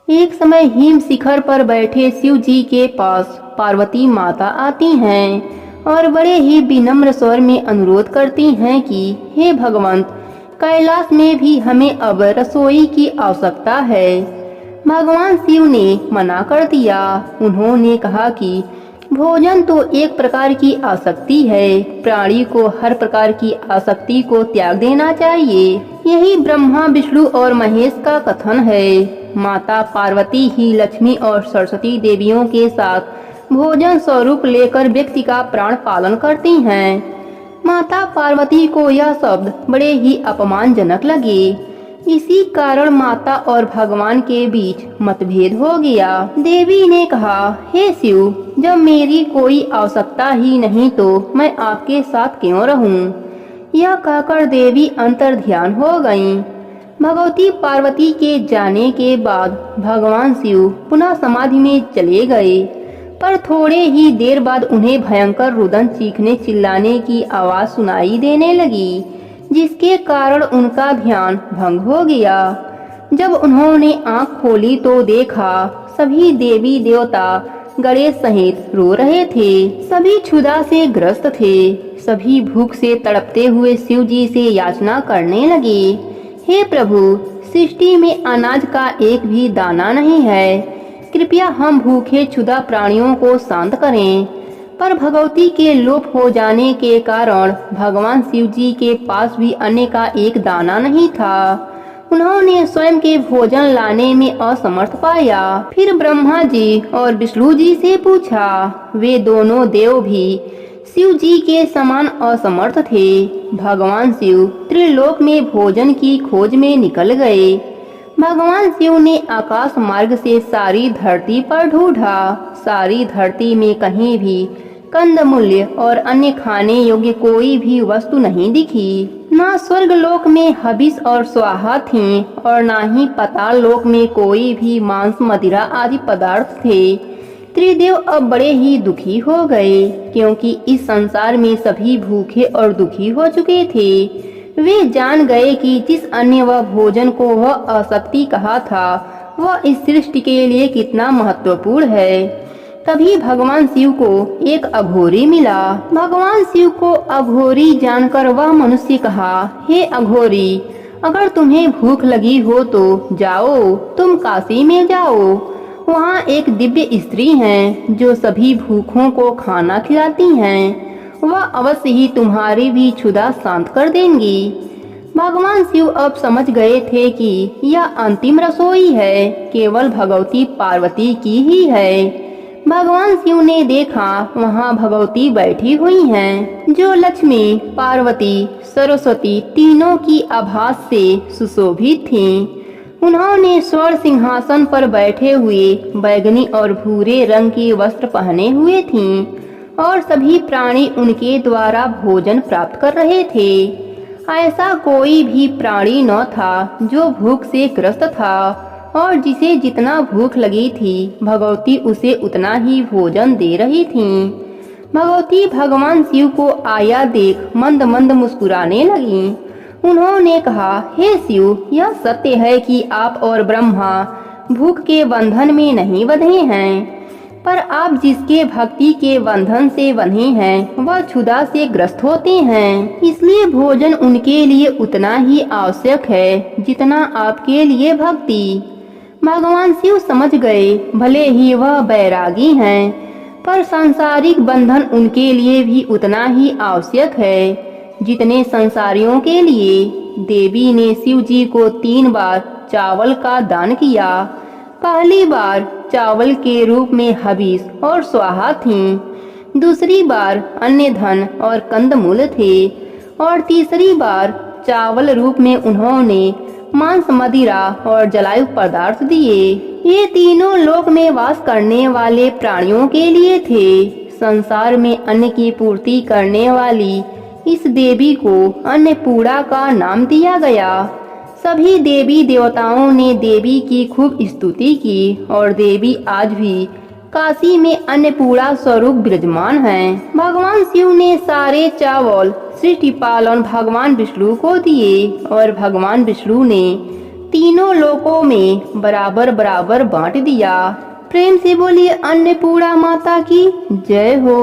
एक समय हिम शिखर पर बैठे शिव जी के पास पार्वती माता आती हैं और बड़े ही विनम्र स्वर में अनुरोध करती हैं कि हे भगवंत, कैलाश में भी हमें अब रसोई की आवश्यकता है। भगवान शिव ने मना कर दिया। उन्होंने कहा कि भोजन तो एक प्रकार की आसक्ति है, प्राणी को हर प्रकार की आसक्ति को त्याग देना चाहिए। यही ब्रह्मा, विष्णु और महेश का कथन है। माता पार्वती ही लक्ष्मी और सरस्वती देवियों के साथ भोजन स्वरूप लेकर व्यक्ति का प्राण पालन करती हैं। माता पार्वती को यह शब्द बड़े ही अपमानजनक लगे। इसी कारण माता और भगवान के बीच मतभेद हो गया। देवी ने कहा, हे शिव, जब मेरी कोई आवश्यकता ही नहीं तो मैं आपके साथ क्यों रहूं? यह कहकर देवी अंतर्ध्यान हो गईं। भगवती पार्वती के जाने के बाद भगवान शिव पुनः समाधि में चले गए, पर थोड़े ही देर बाद उन्हें भयंकर रुदन, चीखने चिल्लाने की आवाज सुनाई देने लगी, जिसके कारण उनका ध्यान भंग हो गया। जब उन्होंने आंख खोली तो देखा सभी देवी देवता गणेश सहित रो रहे थे। सभी क्षुधा से ग्रस्त थे। सभी भूख से तड़पते हुए शिव जी से याचना करने लगे, हे प्रभु, सृष्टि में अनाज का एक भी दाना नहीं है, कृपया हम भूखे क्षुधा प्राणियों को शांत करें। पर भगवती के लोप हो जाने के कारण भगवान शिव जी के पास भी अन्न का एक दाना नहीं था। उन्होंने स्वयं के भोजन लाने में असमर्थ पाया। फिर ब्रह्मा जी और विष्णु जी से पूछा। वे दोनों देव भी शिव जी के समान असमर्थ थे। भगवान शिव त्रिलोक में भोजन की खोज में निकल गए। भगवान शिव ने आकाश मार्ग से सारी धरती पर ढूंढा। सारी धरती में कहीं भी कंदमूल्य और अन्य खाने योग्य कोई भी वस्तु नहीं दिखी। ना स्वर्ग लोक में हविष और स्वाहा थीं और ना ही पाताल लोक में कोई भी मांस, मदिरा आदि पदार्थ थे। त्रिदेव अब बड़े ही दुखी हो गए, क्योंकि इस संसार में सभी भूखे और दुखी हो चुके थे। वे जान गए कि जिस अन्य व भोजन को वह आसक्ति कहा था, वह इस सृष्टि के लिए कितना महत्वपूर्ण है। तभी भगवान शिव को एक अघोरी मिला। भगवान शिव को अघोरी जानकर वह मनुष्य कहा, हे अघोरी, अगर तुम्हें भूख लगी हो तो जाओ, तुम काशी में जाओ। वहाँ एक दिव्य स्त्री हैं जो सभी भूखों को खाना खिलाती हैं। वह अवश्य ही तुम्हारी भी क्षुधा शांत कर देंगी। भगवान शिव अब समझ गए थे कि यह अंतिम रसोई है, केवल भगवती पार्वती की ही है। भगवान शिव ने देखा वहाँ भगवती बैठी हुई हैं, जो लक्ष्मी, पार्वती, सरस्वती तीनों की आभास से सुशोभित थीं। उन्होंने स्वर्ण सिंहासन पर बैठे हुए बैंगनी और भूरे रंग के वस्त्र पहने हुए थीं और सभी प्राणी उनके द्वारा भोजन प्राप्त कर रहे थे। ऐसा कोई भी प्राणी न था जो भूख से ग्रस्त था, और जिसे जितना भूख लगी थी भगवती उसे उतना ही भोजन दे रही थीं। भगवती भगवान शिव को आया देख मंद मंद मुस्कुराने लगीं। उन्होंने कहा, हे शिव, यह सत्य है कि आप और ब्रह्मा भूख के बंधन में नहीं बंधे हैं, पर आप जिसके भक्ति के बंधन से बंधे हैं वह क्षुधा से ग्रस्त होते हैं। इसलिए भोजन उनके लिए उतना ही आवश्यक है जितना आपके लिए भक्ति। भगवान शिव समझ गए, भले ही वह बैरागी हैं, पर सांसारिक बंधन उनके लिए भी उतना ही आवश्यक है जितने संसारियों के लिए। देवी ने शिव जी को 3 बार चावल का दान किया। पहली बार चावल के रूप में हविष और स्वाहा थीं, दूसरी बार अन्य धन और कंदमूल थे, और तीसरी बार चावल रूप में उन्होंने मांस, मदिरा और जलायु पदार्थ दिए। ये तीनों लोक में वास करने वाले प्राणियों के लिए थे। संसार में अन्न की पूर्ति करने वाली इस देवी को अन्नपूर्णा का नाम दिया गया। सभी देवी देवताओं ने देवी की खूब स्तुति की और देवी आज भी काशी में अन्नपूर्णा स्वरूप विराजमान हैं। भगवान शिव ने सारे चावल सृष्टि पालन भगवान विष्णु को दिए और भगवान विष्णु ने तीनों लोकों में बराबर बराबर बांट दिया। प्रेम से बोलिए अन्नपूर्णा माता की जय हो।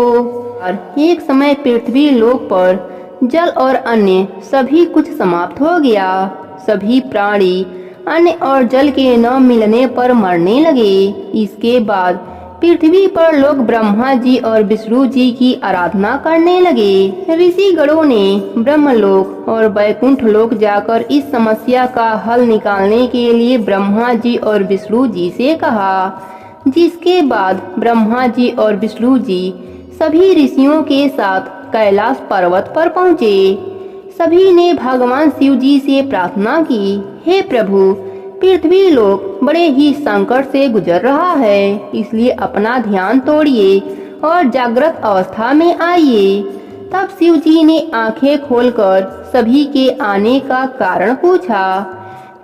और एक समय पृथ्वी लोक पर जल और अन्न सभी कुछ समाप्त हो गया। सभी प्राणी अन्न और जल के न मिलने पर मरने लगे। इसके बाद पृथ्वी पर लोग ब्रह्मा जी और विष्णु जी की आराधना करने लगे। ऋषि गणों ने ब्रह्मलोक और वैकुंठ लोक जाकर इस समस्या का हल निकालने के लिए ब्रह्मा जी और विष्णु जी से कहा, जिसके बाद ब्रह्मा जी और विष्णु जी सभी ऋषियों के साथ कैलाश पर्वत पर पहुँचे। सभी ने भगवान शिव जी से प्रार्थना की, हे प्रभु, पृथ्वी लोक बड़े ही संकट से गुजर रहा है, इसलिए अपना ध्यान तोड़िए और जागृत अवस्था में आइए। तब शिव जी ने आंखें खोलकर सभी के आने का कारण पूछा।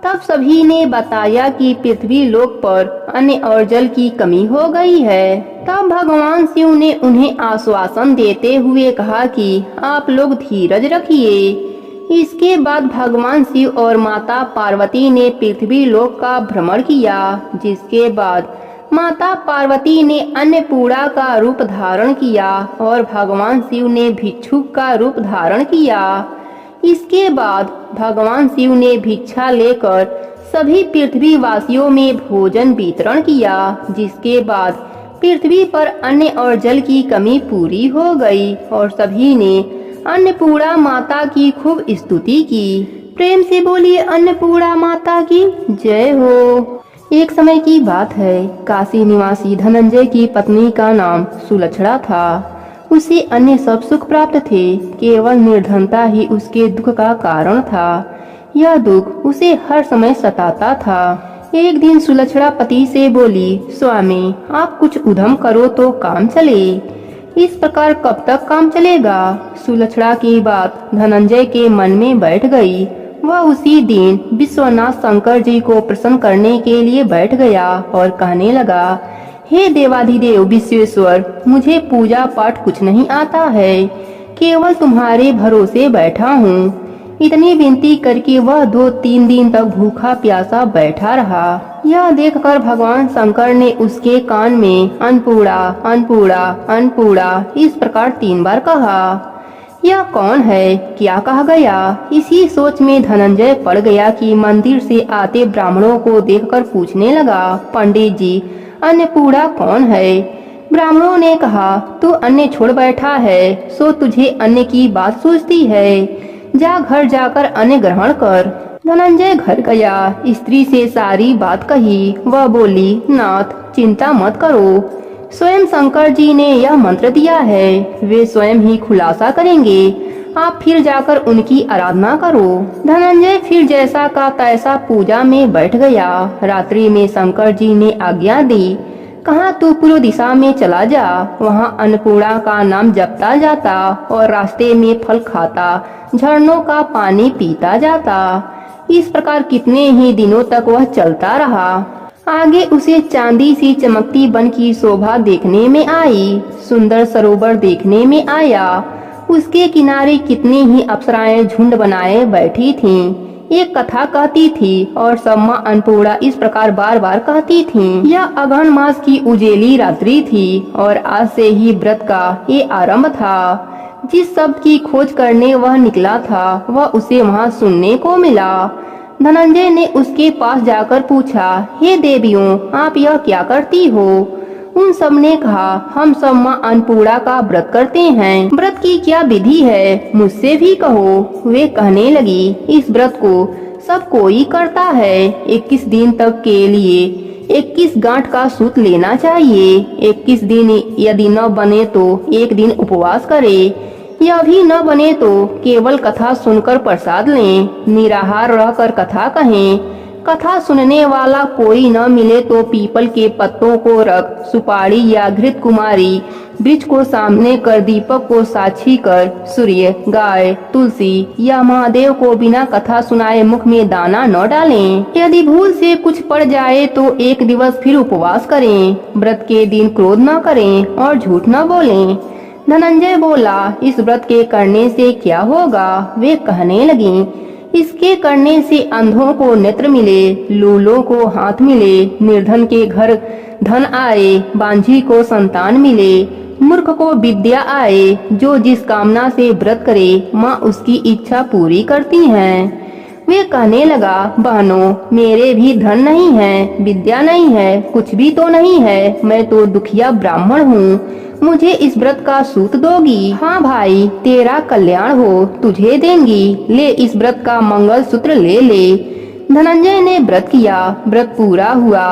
तब सभी ने बताया कि पृथ्वी लोक पर अन्न और जल की कमी हो गई है। तब भगवान शिव ने उन्हें आश्वासन देते हुए कहा कि आप लोग धीरज रखिए। इसके बाद भगवान शिव और माता पार्वती ने पृथ्वी लोक का भ्रमण किया, जिसके बाद माता पार्वती ने अन्नपूर्णा का रूप धारण किया और भगवान शिव ने भिक्षुक का रूप धारण किया। इसके बाद भगवान शिव ने भिक्षा लेकर सभी पृथ्वी वासियों में भोजन वितरण किया, जिसके बाद पृथ्वी पर अन्न और जल की कमी पूरी हो गई और सभी ने अन्नपूर्णा माता की खूब स्तुति की। प्रेम से बोलिए अन्नपूर्णा माता की जय हो। एक समय की बात है, काशी निवासी धनंजय की पत्नी का नाम सुलक्षणा था। उसे अन्य सब सुख प्राप्त थे, केवल निर्धनता ही उसके दुख का कारण था। यह दुख उसे हर समय सताता था। एक दिन सुलक्षणा पति से बोली, स्वामी, आप कुछ उद्यम करो तो काम चले। इस प्रकार कब तक काम चलेगा? सुलक्षणा की बात धनंजय के मन में बैठ गई। वह उसी दिन विश्वनाथ शंकर जी को प्रसन्न करने के लिए बैठ गया और कहने लगा, हे देवाधिदेव विश्वेश्वर, मुझे पूजा पाठ कुछ नहीं आता है, केवल तुम्हारे भरोसे बैठा हूँ। इतनी विनती करके वह 2-3 दिन तक भूखा प्यासा बैठा रहा। यह देखकर भगवान शंकर ने उसके कान में अन्नपूर्णा अन्नपूर्णा अन्नपूर्णा इस प्रकार 3 बार कहा। यह कौन है, क्या कहा गया? इसी सोच में धनंजय पड़ गया कि मंदिर से आते ब्राह्मणों को देखकर पूछने लगा, पंडित जी, अन्नपूर्णा कौन है? ब्राह्मणों ने कहा, तू अन्न छोड़ बैठा है, सो तुझे अन्न की बात सूझती है। जा घर जाकर अन्न ग्रहण कर। धनंजय घर गया, स्त्री से सारी बात कही। वह बोली, नाथ, चिंता मत करो, स्वयं शंकर जी ने यह मंत्र दिया है, वे स्वयं ही खुलासा करेंगे, आप फिर जाकर उनकी आराधना करो। धनंजय फिर जैसा का तैसा पूजा में बैठ गया। रात्रि में शंकर जी ने आज्ञा दी, कहा तू पूर्व दिशा में चला जा, वहाँ अन्नपूर्णा का नाम जपता जाता और रास्ते में फल खाता, झरनों का पानी पीता जाता। इस प्रकार कितने ही दिनों तक वह चलता रहा। आगे उसे चांदी सी चमकती वन की शोभा देखने में आई, सुंदर सरोवर देखने में आया। उसके किनारे कितनी ही अप्सराएं झुंड बनाए बैठी थीं। एक कथा कहती थी और सब माँ अन्नपूर्णा इस प्रकार बार बार कहती थीं। यह अगहन मास की उजेली रात्रि थी और आज से ही व्रत का ये आरंभ था। जिस शब्द की खोज करने वह निकला था, वह उसे वहाँ सुनने को मिला। धनंजय ने उसके पास जाकर पूछा, हे देवियों, आप यह क्या करती हो? उन सब ने कहा, हम सब माँ अन्नपूर्णा का व्रत करते हैं। व्रत की क्या विधि है, मुझसे भी कहो। वे कहने लगी, इस व्रत को सब कोई करता है। 21 दिन तक के लिए 21 गांठ का सूत लेना चाहिए। 21 दिन यदि न बने तो एक दिन उपवास करे, यह भी न बने तो केवल कथा सुनकर प्रसाद लें, निराहार रहकर कथा कहें। कथा सुनने वाला कोई न मिले तो पीपल के पत्तों को रख, सुपारी या घृत कुमारी वृक्ष को सामने कर, दीपक को साक्षी कर, सूर्य, गाय, तुलसी या महादेव को बिना कथा सुनाए मुख में दाना न डालें। यदि भूल से कुछ पड़ जाए तो एक दिवस फिर उपवास करें। व्रत के दिन क्रोध न करें और झूठ न बोलें। धनंजय बोला, इस व्रत के करने से क्या होगा? वे कहने लगी, इसके करने से अंधों को नेत्र मिले, लूलों को हाथ मिले, निर्धन के घर धन आए, बांझी को संतान मिले, मूर्ख को विद्या आए। जो जिस कामना से व्रत करे माँ उसकी इच्छा पूरी करती हैं। वे कहने लगा, बहनों मेरे भी धन नहीं है, विद्या नहीं है, कुछ भी तो नहीं है, मैं तो दुखिया ब्राह्मण हूँ, मुझे इस व्रत का सूत दोगी? हाँ भाई, तेरा कल्याण हो, तुझे देंगी, ले इस व्रत का मंगल सूत्र ले ले। धनंजय ने व्रत किया, व्रत पूरा हुआ।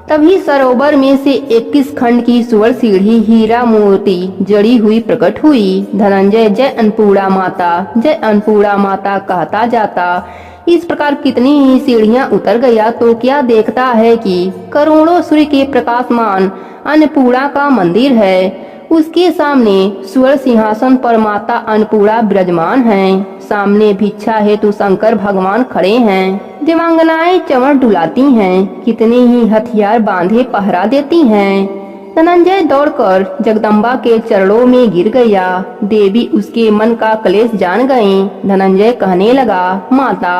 तभी सरोवर में से 21 खंड की सुवर्ण सीढ़ी हीरा मोती जड़ी हुई प्रकट हुई। धनंजय जय अन्नपूर्णा माता, जय अन्नपूर्णा माता कहता जाता इस प्रकार कितनी ही सीढ़ियां उतर गया तो क्या देखता है कि करोड़ों सूर्य के प्रकाशमान अन्नपूर्णा का मंदिर है। उसके सामने स्वर्ण सिंहासन पर माता अन्नपूर्णा विराजमान हैं। सामने भिक्षा हेतु शंकर भगवान खड़े हैं। दिव्यांगनाएं चमर डुलाती हैं, कितने ही हथियार बांधे पहरा देती हैं। धनंजय दौड़कर जगदम्बा के चरणों में गिर गया। देवी उसके मन का क्लेश जान गईं। धनंजय कहने लगा, माता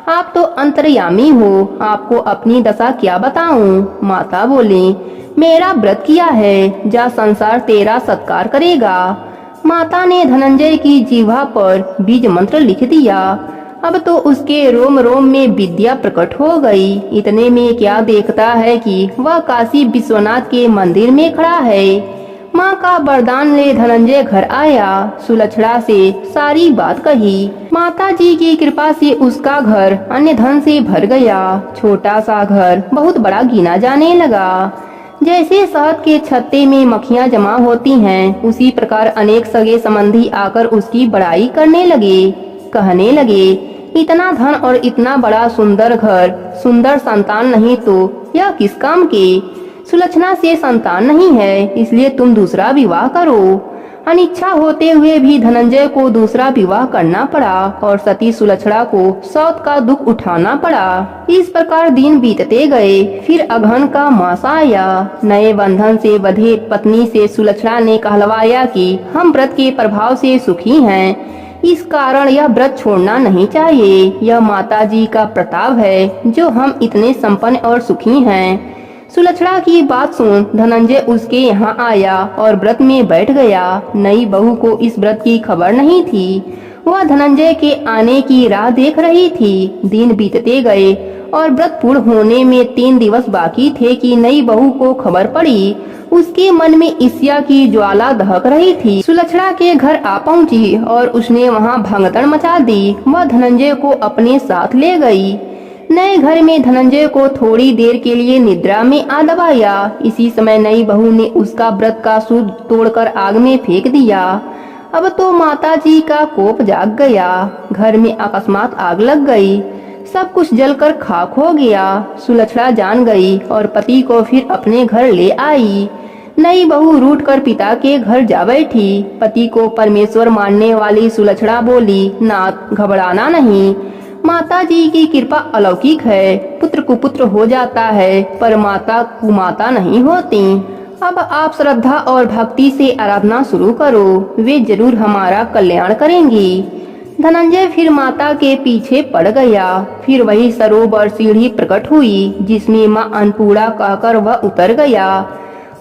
आप तो अंतर्यामी हो, आपको अपनी दशा क्या बताऊं? माता बोली, मेरा व्रत किया है, जा संसार तेरा सत्कार करेगा। माता ने धनंजय की जीवा पर बीज मंत्र लिख दिया। अब तो उसके रोम रोम में विद्या प्रकट हो गई। इतने में क्या देखता है कि वह काशी विश्वनाथ के मंदिर में खड़ा है। माँ का वरदान ले धनंजय घर आया। सुलक्षणा से सारी बात कही। माता जी की कृपा से उसका घर अन्य धन से भर गया। छोटा सा घर बहुत बड़ा गिना जाने लगा। जैसे शहद के छत्ते में मक्खियाँ जमा होती हैं, उसी प्रकार अनेक सगे संबंधी आकर उसकी बड़ाई करने लगे। कहने लगे, इतना धन और इतना बड़ा सुंदर घर, सुंदर संतान नहीं तो यह किस काम के? सुलक्षणा से संतान नहीं है, इसलिए तुम दूसरा विवाह करो। अनिच्छा होते हुए भी धनंजय को दूसरा विवाह करना पड़ा और सती सुलक्षणा को सौत का दुख उठाना पड़ा। इस प्रकार दिन बीतते गए। फिर अगहन का मास आया। नए बंधन से बंधे पत्नी से सुलक्षणा ने कहलवाया कि हम व्रत के प्रभाव से सुखी हैं, इस कारण यह व्रत छोड़ना नहीं चाहिए। यह माता जी का प्रताप है जो हम इतने संपन्न और सुखी हैं। सुलक्षणा की बात सुन धनंजय उसके यहाँ आया और व्रत में बैठ गया। नई बहू को इस व्रत की खबर नहीं थी। वह धनंजय के आने की राह देख रही थी। दिन बीतते गए और व्रत पूर्ण होने में 3 दिवस बाकी थे कि नई बहू को खबर पड़ी। उसके मन में ईर्ष्या की ज्वाला दहक रही थी। सुलक्षणा के घर आ पहुंची और उसने वहां भगदड़ मचा दी। वह धनंजय को अपने साथ ले गई। नए घर में धनंजय को थोड़ी देर के लिए निद्रा में आ दबाया। इसी समय नई बहू ने उसका व्रत का सूत तोड़कर आग में फेंक दिया। अब तो माता जी का कोप जाग गया। घर में अकस्मात आग लग गई। सब कुछ जलकर खाक हो गया। सुलक्षणा जान गई और पति को फिर अपने घर ले आई। नई बहू रूठ कर पिता के घर जा बैठी। पति को परमेश्वर मानने वाली सुलक्षणा बोली, नाथ घबराना नहीं, माता जी की कृपा अलौकिक है। पुत्र कुपुत्र हो जाता है पर माता कुमाता नहीं होती। अब आप श्रद्धा और भक्ति से आराधना शुरू करो, वे जरूर हमारा कल्याण करेंगी। धनंजय फिर माता के पीछे पड़ गया। फिर वही सरोवर सीढ़ी प्रकट हुई जिसमें माँ अन्नपूर्णा कहकर वह उतर गया।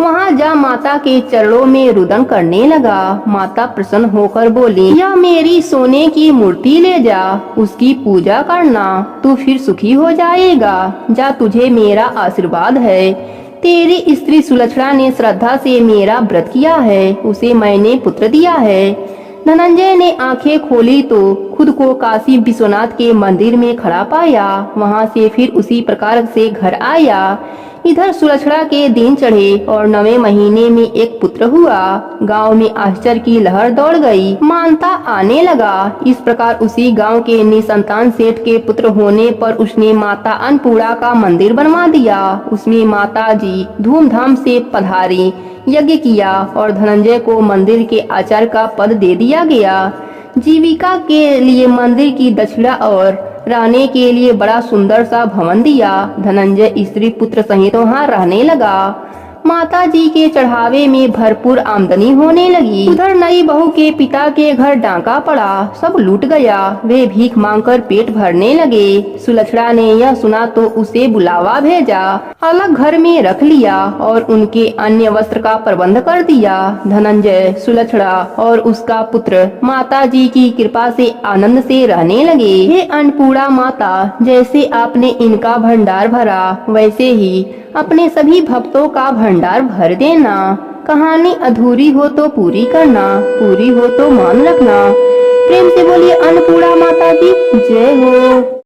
वहाँ जा माता के चरणों में रुदन करने लगा। माता प्रसन्न होकर बोली, यह मेरी सोने की मूर्ति ले जा, उसकी पूजा करना, तू फिर सुखी हो जाएगा। जा, तुझे मेरा आशीर्वाद है। तेरी स्त्री सुलक्षणा ने श्रद्धा से मेरा व्रत किया है, उसे मैंने पुत्र दिया है। धनंजय ने आंखें खोली तो खुद को काशी विश्वनाथ के मंदिर में खड़ा पाया। वहां से फिर उसी प्रकार से घर आया। इधर सुलक्षणा के दिन चढ़े और 9वें महीने में एक पुत्र हुआ। गांव में आश्चर्य की लहर दौड़ गई। मानता आने लगा। इस प्रकार उसी गांव के निसंतान सेठ के पुत्र होने पर उसने माता अन्नपूर्णा का मंदिर बनवा दिया। उसमें माता जी धूमधाम से पधारी, यज्ञ किया और धनंजय को मंदिर के आचार्य का पद दे दिया गया। जीविका के लिए मंदिर की दक्षिणा और रहने के लिए बड़ा सुंदर सा भवन दिया। धनंजय स्त्री पुत्र सहित वहाँ रहने लगा। माता जी के चढ़ावे में भरपूर आमदनी होने लगी। उधर नई बहू के पिता के घर डाका पड़ा, सब लूट गया। वे भीख मांगकर पेट भरने लगे। सुलक्षणा ने यह सुना तो उसे बुलावा भेजा, अलग घर में रख लिया और उनके अन्य वस्त्र का प्रबंध कर दिया। धनंजय, सुलक्षणा और उसका पुत्र माता जी की कृपा से आनंद से रहने लगे। हे अन्नपूर्णा माता, जैसे आपने इनका भंडार भरा, वैसे ही अपने सभी भक्तों का भंडार भर देना। कहानी अधूरी हो तो पूरी करना, पूरी हो तो मान रखना। प्रेम से बोलिए अन्नपूर्णा माता की जय हो।